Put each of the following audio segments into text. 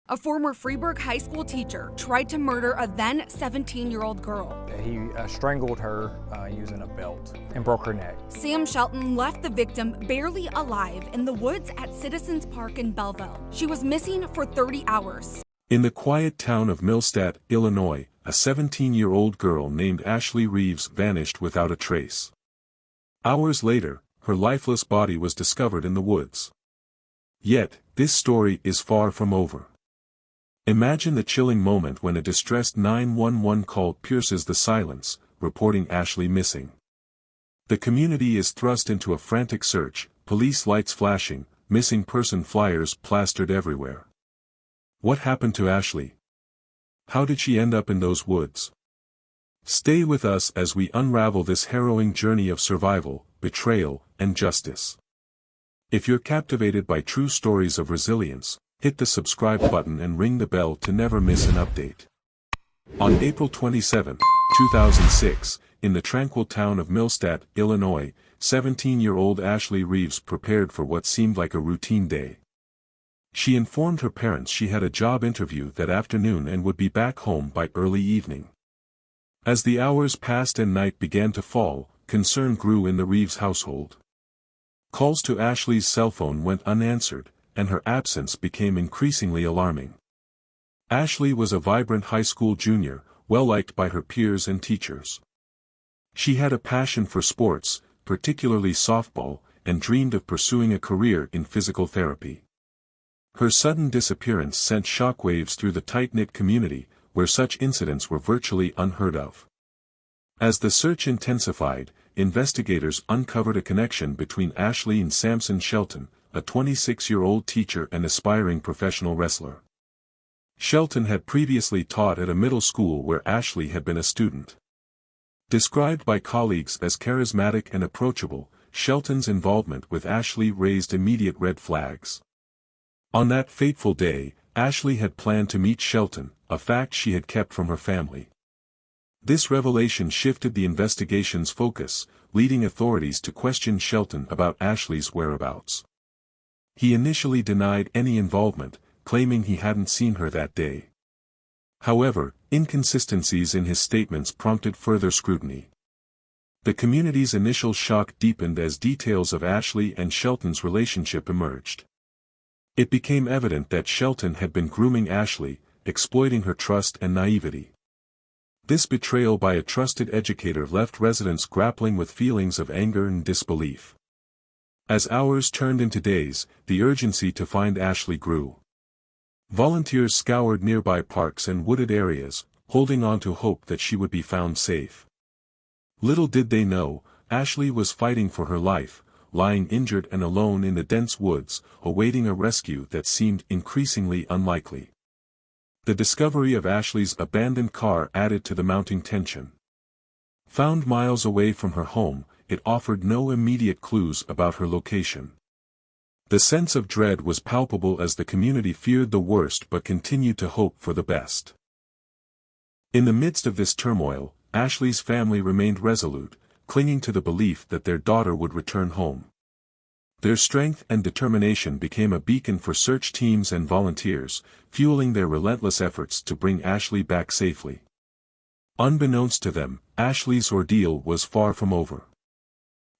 A former Freeburg High School teacher tried to murder a then 17-year-old girl. He strangled her using a belt and broke her neck. Sam Shelton left the victim barely alive in the woods at Citizens Park in Belleville. She was missing for 30 hours. In the quiet town of Millstadt, Illinois, a 17-year-old girl named Ashley Reeves vanished without a trace. Hours later, her lifeless body was discovered in the woods. Yet, this story is far from over. Imagine the chilling moment when a distressed 911 call pierces the silence, reporting Ashley missing. The community is thrust into a frantic search, police lights flashing, missing person flyers plastered everywhere. What happened to Ashley? How did she end up in those woods? Stay with us as we unravel this harrowing journey of survival, betrayal, and justice. If you're captivated by true stories of resilience, hit the subscribe button and ring the bell to never miss an update. On April 27, 2006, in the tranquil town of Millstadt, Illinois, 17-year-old Ashley Reeves prepared for what seemed like a routine day. She informed her parents she had a job interview that afternoon and would be back home by early evening. As the hours passed and night began to fall, concern grew in the Reeves household. Calls to Ashley's cell phone went unanswered, and her absence became increasingly alarming. Ashley was a vibrant high school junior, well-liked by her peers and teachers. She had a passion for sports, particularly softball, and dreamed of pursuing a career in physical therapy. Her sudden disappearance sent shockwaves through the tight-knit community, where such incidents were virtually unheard of. As the search intensified, investigators uncovered a connection between Ashley and Samson Shelton, a 26-year-old teacher and aspiring professional wrestler. Shelton had previously taught at a middle school where Ashley had been a student. Described by colleagues as charismatic and approachable, Shelton's involvement with Ashley raised immediate red flags. On that fateful day, Ashley had planned to meet Shelton, a fact she had kept from her family. This revelation shifted the investigation's focus, leading authorities to question Shelton about Ashley's whereabouts. He initially denied any involvement, claiming he hadn't seen her that day. However, inconsistencies in his statements prompted further scrutiny. The community's initial shock deepened as details of Ashley and Shelton's relationship emerged. It became evident that Shelton had been grooming Ashley, exploiting her trust and naivety. This betrayal by a trusted educator left residents grappling with feelings of anger and disbelief. As hours turned into days, the urgency to find Ashley grew. Volunteers scoured nearby parks and wooded areas, holding on to hope that she would be found safe. Little did they know, Ashley was fighting for her life, lying injured and alone in the dense woods, awaiting a rescue that seemed increasingly unlikely. The discovery of Ashley's abandoned car added to the mounting tension. Found miles away from her home, it offered no immediate clues about her location. The sense of dread was palpable as the community feared the worst but continued to hope for the best. In the midst of this turmoil, Ashley's family remained resolute, clinging to the belief that their daughter would return home. Their strength and determination became a beacon for search teams and volunteers, fueling their relentless efforts to bring Ashley back safely. Unbeknownst to them, Ashley's ordeal was far from over.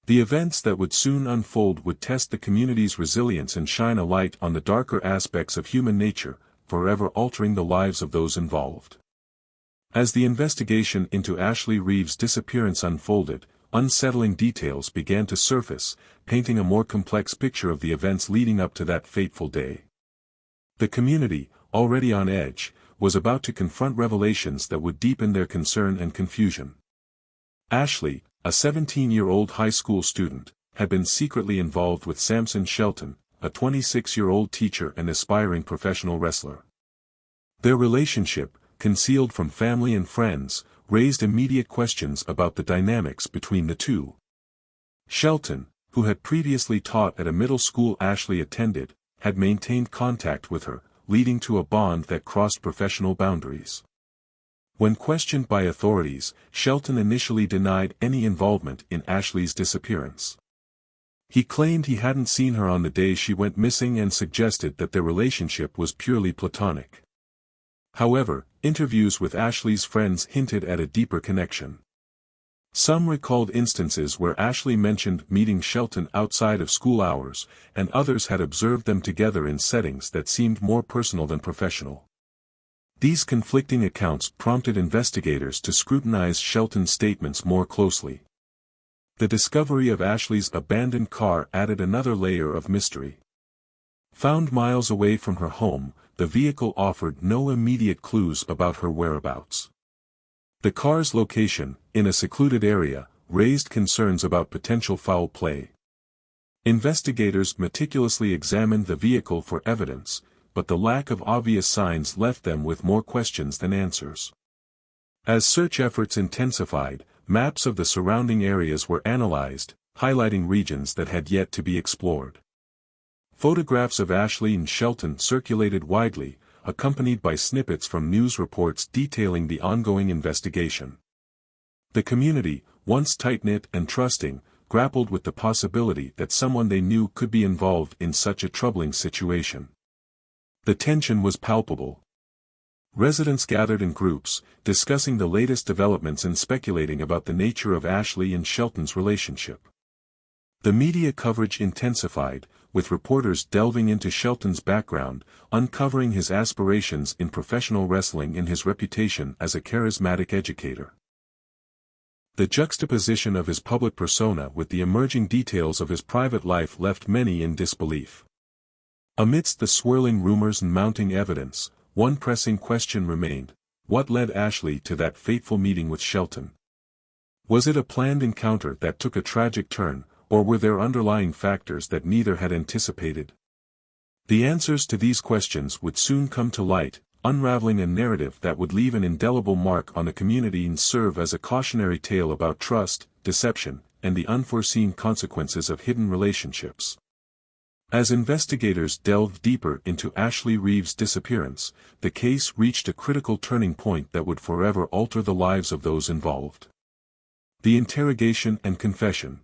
The events that would soon unfold would test the community's resilience and shine a light on the darker aspects of human nature, forever altering the lives of those involved. As the investigation into Ashley Reeves' disappearance unfolded, unsettling details began to surface, painting a more complex picture of the events leading up to that fateful day. The community, already on edge, was about to confront revelations that would deepen their concern and confusion. Ashley, a 17-year-old high school student, had been secretly involved with Samson Shelton, a 26-year-old teacher and aspiring professional wrestler. Their relationship, concealed from family and friends, raised immediate questions about the dynamics between the two. Shelton, who had previously taught at a middle school Ashley attended, had maintained contact with her, leading to a bond that crossed professional boundaries. When questioned by authorities, Shelton initially denied any involvement in Ashley's disappearance. He claimed he hadn't seen her on the day she went missing and suggested that their relationship was purely platonic. However, interviews with Ashley's friends hinted at a deeper connection. Some recalled instances where Ashley mentioned meeting Shelton outside of school hours, and others had observed them together in settings that seemed more personal than professional. These conflicting accounts prompted investigators to scrutinize Shelton's statements more closely. The discovery of Ashley's abandoned car added another layer of mystery. Found miles away from her home, the vehicle offered no immediate clues about her whereabouts. The car's location, in a secluded area, raised concerns about potential foul play. Investigators meticulously examined the vehicle for evidence, but the lack of obvious signs left them with more questions than answers. As search efforts intensified, maps of the surrounding areas were analyzed, highlighting regions that had yet to be explored. Photographs of Ashley and Shelton circulated widely, accompanied by snippets from news reports detailing the ongoing investigation. The community, once tight-knit and trusting, grappled with the possibility that someone they knew could be involved in such a troubling situation. The tension was palpable. Residents gathered in groups, discussing the latest developments and speculating about the nature of Ashley and Shelton's relationship. The media coverage intensified, with reporters delving into Shelton's background, uncovering his aspirations in professional wrestling and his reputation as a charismatic educator. The juxtaposition of his public persona with the emerging details of his private life left many in disbelief. Amidst the swirling rumors and mounting evidence, one pressing question remained: what led Ashley to that fateful meeting with Shelton? Was it a planned encounter that took a tragic turn, or were there underlying factors that neither had anticipated? The answers to these questions would soon come to light, unraveling a narrative that would leave an indelible mark on the community and serve as a cautionary tale about trust, deception, and the unforeseen consequences of hidden relationships. As investigators delved deeper into Ashley Reeves' disappearance, the case reached a critical turning point that would forever alter the lives of those involved. The interrogation and confession.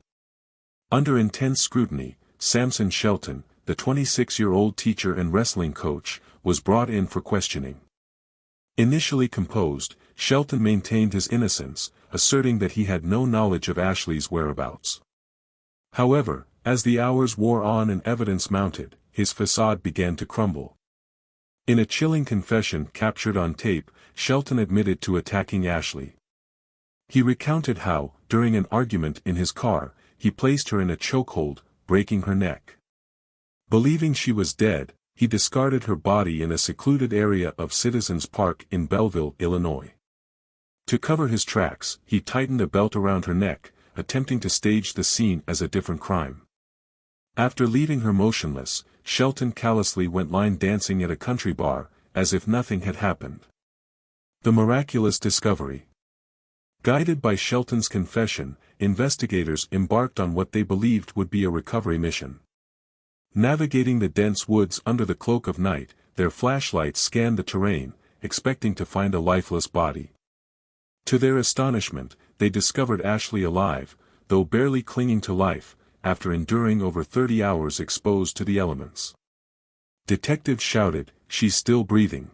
Under intense scrutiny, Samson Shelton, the 26-year-old teacher and wrestling coach, was brought in for questioning. Initially composed, Shelton maintained his innocence, asserting that he had no knowledge of Ashley's whereabouts. However, as the hours wore on and evidence mounted, his facade began to crumble. In a chilling confession captured on tape, Shelton admitted to attacking Ashley. He recounted how, during an argument in his car, he placed her in a chokehold, breaking her neck. Believing she was dead, he discarded her body in a secluded area of Citizens Park in Belleville, Illinois. To cover his tracks, he tightened a belt around her neck, attempting to stage the scene as a different crime. After leaving her motionless, Shelton callously went line dancing at a country bar, as if nothing had happened. The miraculous discovery. Guided by Shelton's confession, investigators embarked on what they believed would be a recovery mission. Navigating the dense woods under the cloak of night, their flashlights scanned the terrain, expecting to find a lifeless body. To their astonishment, they discovered Ashley alive, though barely clinging to life, after enduring over 30 hours exposed to the elements. Detectives shouted, "She's still breathing.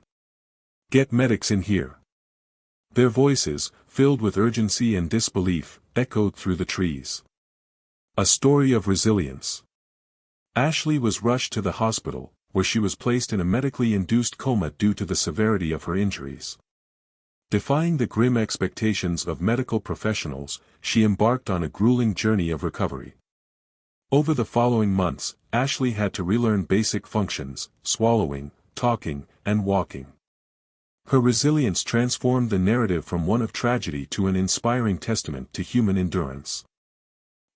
Get medics in here." Their voices, filled with urgency and disbelief, echoed through the trees. A story of resilience. Ashley was rushed to the hospital, where she was placed in a medically induced coma due to the severity of her injuries. Defying the grim expectations of medical professionals, she embarked on a grueling journey of recovery. Over the following months, Ashley had to relearn basic functions: swallowing, talking, and walking. Her resilience transformed the narrative from one of tragedy to an inspiring testament to human endurance.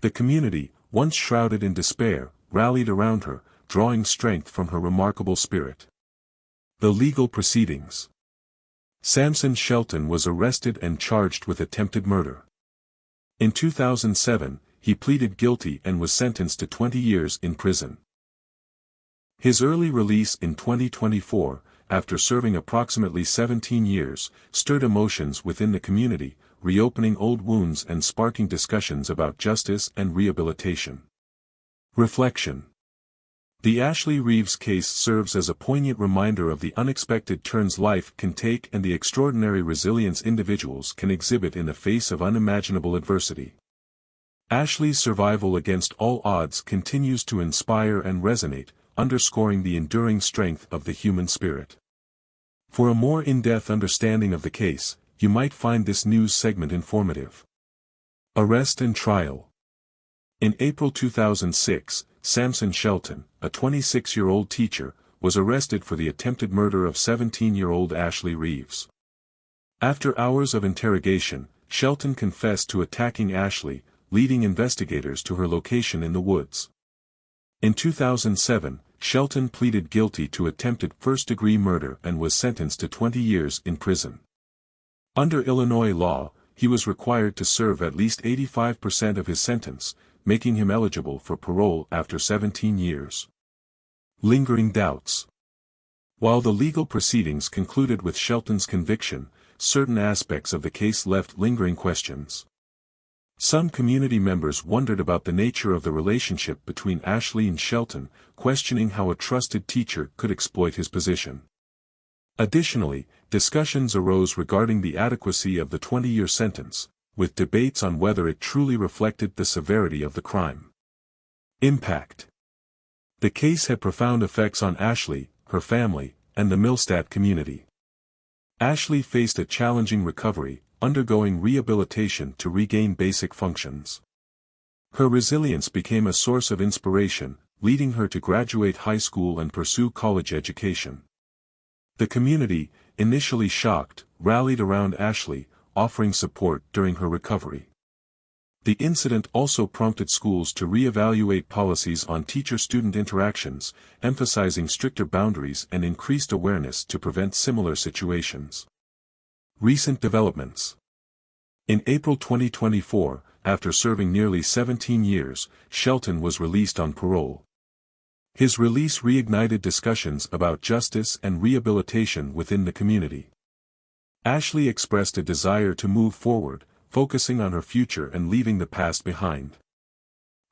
The community, once shrouded in despair, rallied around her, drawing strength from her remarkable spirit. The legal proceedings. Samson Shelton was arrested and charged with attempted murder. In 2007, he pleaded guilty and was sentenced to 20 years in prison. His early release in 2024, after serving approximately 17 years, stirred emotions within the community, reopening old wounds and sparking discussions about justice and rehabilitation. Reflection. The Ashley Reeves case serves as a poignant reminder of the unexpected turns life can take and the extraordinary resilience individuals can exhibit in the face of unimaginable adversity. Ashley's survival against all odds continues to inspire and resonate, underscoring the enduring strength of the human spirit. For a more in-depth understanding of the case, you might find this news segment informative. Arrest and trial. In April 2006, Samson Shelton, a 26-year-old teacher, was arrested for the attempted murder of 17-year-old Ashley Reeves. After hours of interrogation, Shelton confessed to attacking Ashley, leading investigators to her location in the woods. In 2007, Shelton pleaded guilty to attempted first-degree murder and was sentenced to 20 years in prison. Under Illinois law, he was required to serve at least 85% of his sentence, making him eligible for parole after 17 years. Lingering doubts. While the legal proceedings concluded with Shelton's conviction, certain aspects of the case left lingering questions. Some community members wondered about the nature of the relationship between Ashley and Shelton, questioning how a trusted teacher could exploit his position. Additionally, discussions arose regarding the adequacy of the 20-year sentence, with debates on whether it truly reflected the severity of the crime. Impact. The case had profound effects on Ashley, her family, and the Millstadt community. Ashley faced a challenging recovery, undergoing rehabilitation to regain basic functions. Her resilience became a source of inspiration, leading her to graduate high school and pursue college education. The community, initially shocked, rallied around Ashley, offering support during her recovery. The incident also prompted schools to reevaluate policies on teacher-student interactions, emphasizing stricter boundaries and increased awareness to prevent similar situations. Recent developments. In April 2024, after serving nearly 17 years, Shelton was released on parole. His release reignited discussions about justice and rehabilitation within the community. Ashley expressed a desire to move forward, focusing on her future and leaving the past behind.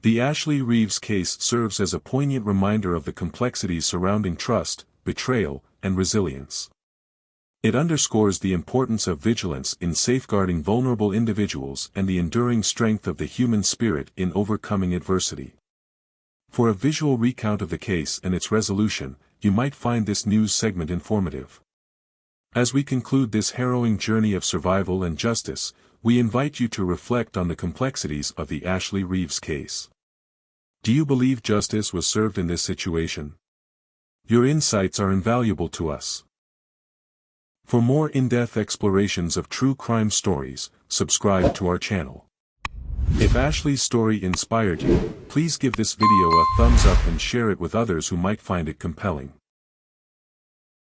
The Ashley Reeves case serves as a poignant reminder of the complexities surrounding trust, betrayal, and resilience. It underscores the importance of vigilance in safeguarding vulnerable individuals and the enduring strength of the human spirit in overcoming adversity. For a visual recount of the case and its resolution, you might find this news segment informative. As we conclude this harrowing journey of survival and justice, we invite you to reflect on the complexities of the Ashley Reeves case. Do you believe justice was served in this situation? Your insights are invaluable to us. For more in-depth explorations of true crime stories, subscribe to our channel. If Ashley's story inspired you, please give this video a thumbs up and share it with others who might find it compelling.